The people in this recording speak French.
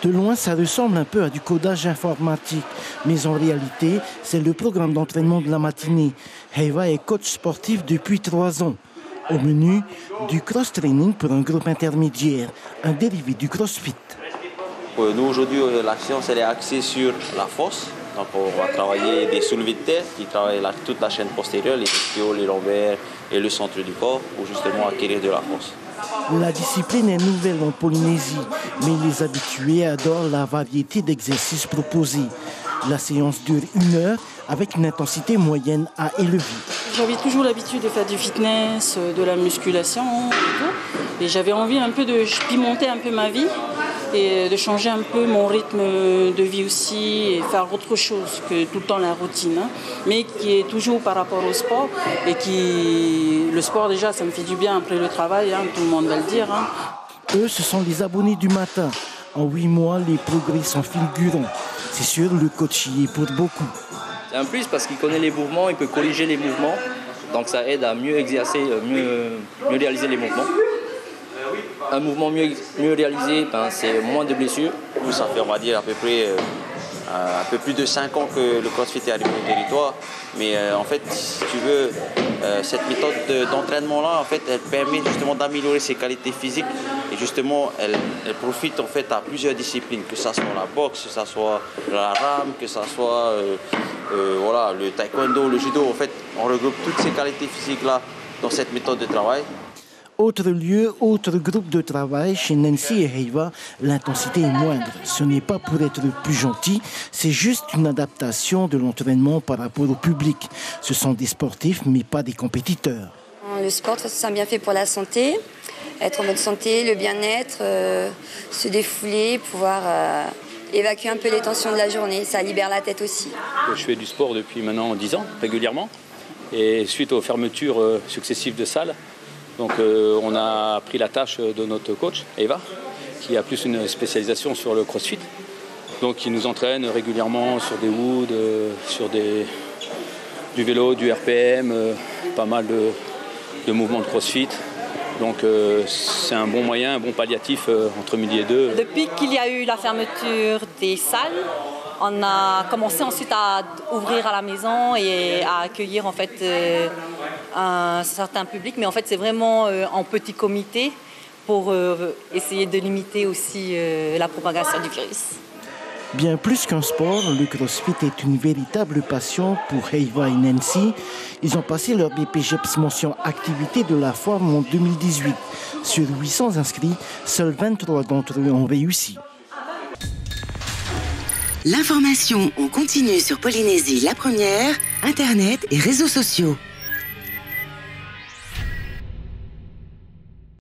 De loin, ça ressemble un peu à du codage informatique, mais en réalité, c'est le programme d'entraînement de la matinée. Heiva est coach sportif depuis 3 ans. Au menu, du cross-training pour un groupe intermédiaire, un dérivé du crossfit. Nous, aujourd'hui, la séance elle est axée sur la force. Donc, on va travailler des soulevés de terre qui travaillent toute la chaîne postérieure, les ischios, les lombaires et le centre du corps pour justement acquérir de la force. La discipline est nouvelle en Polynésie, mais les habitués adorent la variété d'exercices proposés. La séance dure 1 heure avec une intensité moyenne à élever. J'avais toujours l'habitude de faire du fitness, de la musculation et tout. Et j'avais envie un peu de pimenter un peu ma vie et de changer un peu mon rythme de vie aussi et faire autre chose que tout le temps la routine. Mais qui est toujours par rapport au sport et le sport déjà ça me fait du bien après le travail, tout le monde va le dire. Eux, ce sont les abonnés du matin. En 8 mois, les progrès sont fulgurants. C'est sûr, le coach y est pour beaucoup. C'est un plus parce qu'il connaît les mouvements, il peut corriger les mouvements. Donc ça aide à mieux exercer, mieux réaliser les mouvements. Un mouvement mieux réalisé, c'est moins de blessures. Ça fait, on va dire, à peu près un peu plus de 5 ans que le CrossFit est arrivé au territoire. Mais en fait, si tu veux, cette méthode d'entraînement-là, en fait, elle permet justement d'améliorer ses qualités physiques. Et justement, elle profite en fait à plusieurs disciplines, que ce soit la boxe, que ce soit la rame, que ce soit le taekwondo, le judo. En fait, on regroupe toutes ces qualités physiques-là dans cette méthode de travail. Autre lieu, autre groupe de travail, chez Nancy et Heiva, l'intensité est moindre. Ce n'est pas pour être plus gentil, c'est juste une adaptation de l'entraînement par rapport au public. Ce sont des sportifs, mais pas des compétiteurs. Le sport, c'est un bienfait pour la santé, être en bonne santé, le bien-être, se défouler, pouvoir évacuer un peu les tensions de la journée. Ça libère la tête aussi. Je fais du sport depuis maintenant 10 ans, régulièrement. Et suite aux fermetures successives de salles, donc on a pris la tâche de notre coach, Eva, qui a plus une spécialisation sur le crossfit. Donc il nous entraîne régulièrement sur des woods, sur du vélo, du RPM, pas mal de mouvements de crossfit. Donc c'est un bon moyen, un bon palliatif entre midi et 2. Depuis qu'il y a eu la fermeture des salles, on a commencé ensuite à ouvrir à la maison et à accueillir en fait un certain public. Mais en fait c'est vraiment en petit comité pour essayer de limiter aussi la propagation du virus. Bien plus qu'un sport, le CrossFit est une véritable passion pour Heiva et Nancy. Ils ont passé leur BPGEPS mention activité de la forme en 2018. Sur 800 inscrits, seuls 23 d'entre eux ont réussi. L'information en continu sur Polynésie la première, Internet et réseaux sociaux.